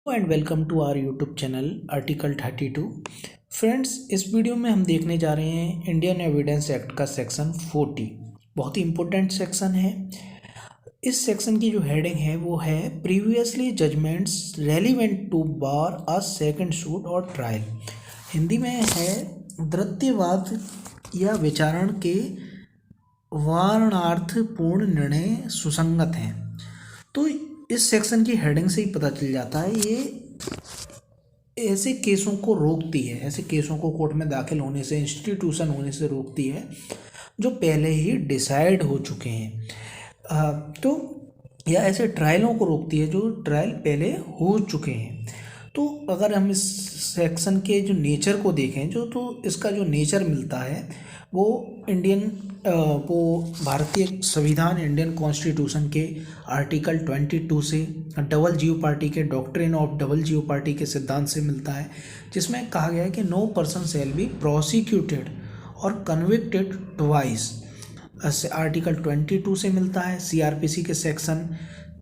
And welcome to our YouTube channel article 32। Friends, इस video में हम देखने जा रहे हैं इंडियन एविडेंस एक्ट का सेक्शन 40। बहुत ही इम्पोर्टेंट सेक्शन है। इस सेक्शन की जो हेडिंग है वो है previously judgements relevant to bar a second suit और ट्रायल। हिंदी में है द्वैतवाद या विचारण के वारणार्थपूर्ण निर्णय सुसंगत हैं। तो इस सेक्शन की हेडिंग से ही पता चल जाता है ये ऐसे केसों को रोकती है, ऐसे केसों को कोर्ट में दाखिल होने से, इंस्टीट्यूशन होने से रोकती है जो पहले ही डिसाइड हो चुके हैं। तो या ऐसे ट्रायलों को रोकती है जो ट्रायल पहले हो चुके हैं। तो अगर हम इस सेक्शन के जो नेचर को देखें, जो तो इसका जो नेचर मिलता है वो वो भारतीय संविधान, इंडियन कॉन्स्टिट्यूशन के आर्टिकल 22 से, डबल जीओ पार्टी के doctrine of double Jio party के सिद्धांत से मिलता है, जिसमें कहा गया है कि no person shall be prosecuted और कन्विक्टेड ट्वाइस। आर्टिकल 22 से मिलता है, सीआरपीसी के सेक्शन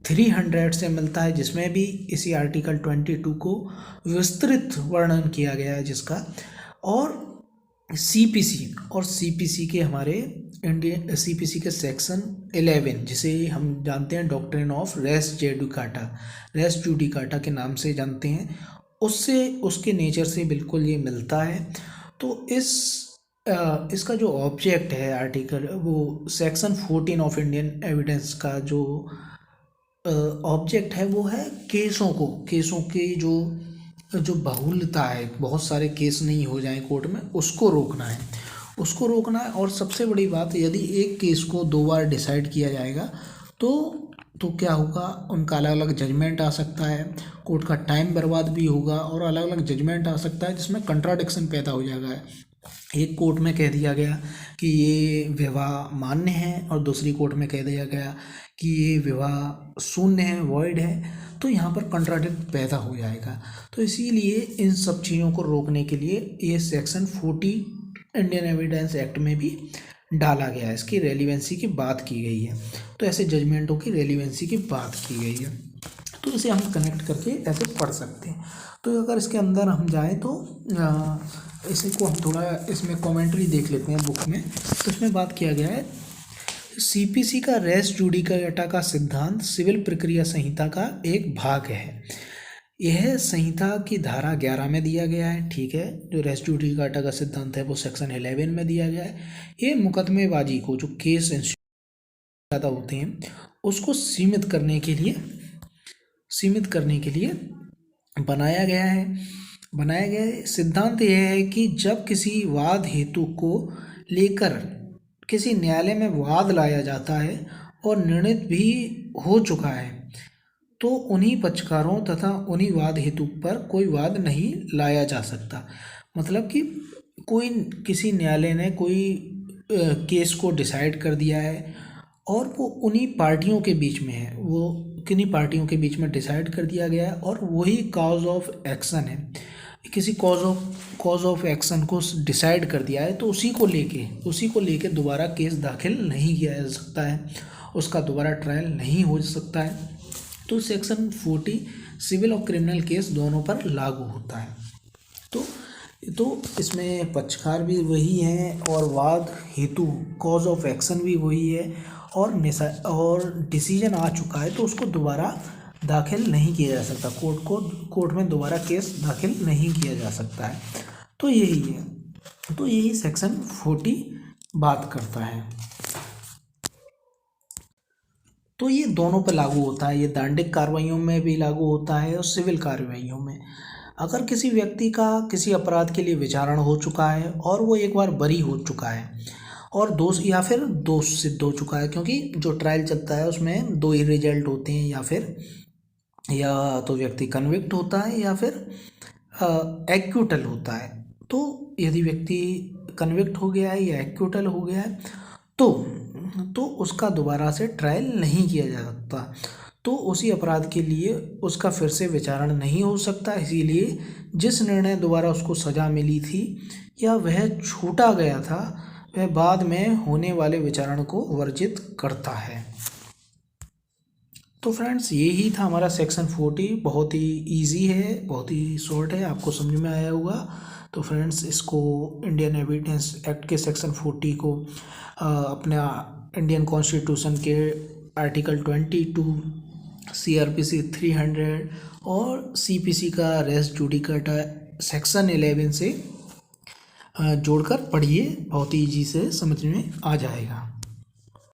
300 से मिलता है, जिसमें भी इसी आर्टिकल 22 को विस्तृत वर्णन किया गया है जिसका, और सीपीसी के हमारे इंडियन सीपीसी के सेक्शन 11 जिसे हम जानते हैं डॉक्ट्रिन ऑफ रेस जुडिकाटा के नाम से जानते हैं, उससे, उसके नेचर से बिल्कुल ये मिलता है। तो इसका जो ऑब्जेक्ट है आर्टिकल, वो सेक्शन 14 ऑफ इंडियन एविडेंस का जो ऑब्जेक्ट है वो है केसों की जो बहुलता है, बहुत सारे केस नहीं हो जाएं कोर्ट में, उसको रोकना है। और सबसे बड़ी बात, यदि एक केस को 2 बार डिसाइड किया जाएगा तो क्या होगा, उनका अलग अलग जजमेंट आ सकता है, कोर्ट का टाइम बर्बाद भी होगा और अलग अलग जजमेंट आ सकता है जिसमें कंट्राडिक्शन पैदा हो जाएगा। एक कोर्ट में कह दिया गया कि ये विवाह मान्य है और दूसरी कोर्ट में कह दिया गया कि ये विवाह शून्य है, वॉइड है, तो यहाँ पर कंट्राडिक्ट पैदा हो जाएगा। तो इसीलिए इन सब चीज़ों को रोकने के लिए ये सेक्शन 40 इंडियन एविडेंस एक्ट में भी डाला गया है। इसकी रेलिवेंसी की बात की गई है, तो ऐसे जजमेंटों की रेलिवेंसी की बात की गई है, तो इसे हम कनेक्ट करके ऐसे पढ़ सकते हैं। तो अगर इसके अंदर हम जाएँ तो इसे को हम थोड़ा इसमें कमेंट्री देख लेते हैं बुक में। तो इसमें बात किया गया है सीपीसी का रेस जुडिकाटा का सिद्धांत सिविल प्रक्रिया संहिता का एक भाग है। यह संहिता की धारा 11 में दिया गया है, ठीक है। जो रेस जुडिकाटा का सिद्धांत है वो सेक्शन 11 में दिया गया है। ये मुकदमेबाजी को, जो केस ज़्यादा होते हैं उसको सीमित करने के लिए बनाया गया है। सिद्धांत यह है कि जब किसी वाद हेतु को लेकर किसी न्यायालय में वाद लाया जाता है और निर्णित भी हो चुका है तो उन्हीं पक्षकारों तथा उन्हीं वाद हेतु पर कोई वाद नहीं लाया जा सकता। मतलब कि किसी न्यायालय ने कोई केस को डिसाइड कर दिया है और वो उन्हीं पार्टियों के बीच में है, वो किन्हीं पार्टियों के बीच में डिसाइड कर दिया गया है और वही कॉज ऑफ एक्शन है। किसी कॉज ऑफ एक्शन को डिसाइड कर दिया है तो उसी को लेके दोबारा केस दाखिल नहीं किया जा सकता है, उसका दोबारा ट्रायल नहीं हो सकता है। तो सेक्शन 40 सिविल और क्रिमिनल केस दोनों पर लागू होता है। तो इसमें पक्षकार भी वही हैं और वाद हेतु कॉज ऑफ एक्शन भी वही है, और डिसीजन आ चुका है तो उसको दोबारा दाखिल नहीं किया जा सकता, कोर्ट में दोबारा केस दाखिल नहीं किया जा सकता है। तो यही है, तो यही सेक्शन 40 बात करता है। तो ये दोनों पर लागू होता है, ये दंडिक कार्रवाइयों में भी लागू होता है और सिविल कार्रवाइयों में। अगर किसी व्यक्ति का किसी अपराध के लिए विचारण हो चुका है और वो एक बार बरी हो चुका है और दोष सिद्ध हो चुका है, क्योंकि जो ट्रायल चलता है उसमें 2 ही रिजल्ट होते हैं, या तो व्यक्ति कन्विक्ट होता है या फिर एक्यूटल होता है। तो यदि व्यक्ति कन्विक्ट हो गया है या एक्यूटल हो गया है तो उसका दोबारा से ट्रायल नहीं किया जा सकता, तो उसी अपराध के लिए उसका फिर से विचारण नहीं हो सकता। इसीलिए जिस निर्णय द्वारा उसको सज़ा मिली थी या वह छूटा गया था, वह बाद में होने वाले विचारण को वर्जित करता है। तो फ्रेंड्स यही था हमारा सेक्शन 40। बहुत ही इजी है, बहुत ही शॉर्ट है, आपको समझ में आया होगा। तो फ्रेंड्स इसको इंडियन एविडेंस एक्ट के सेक्शन 40 को अपने इंडियन कॉन्स्टिट्यूशन के आर्टिकल 22, CRPC 300 और CPC का रेस जुडिकाटा सेक्शन 11 से जोड़कर पढ़िए, बहुत ही ईजी से समझ में आ जाएगा।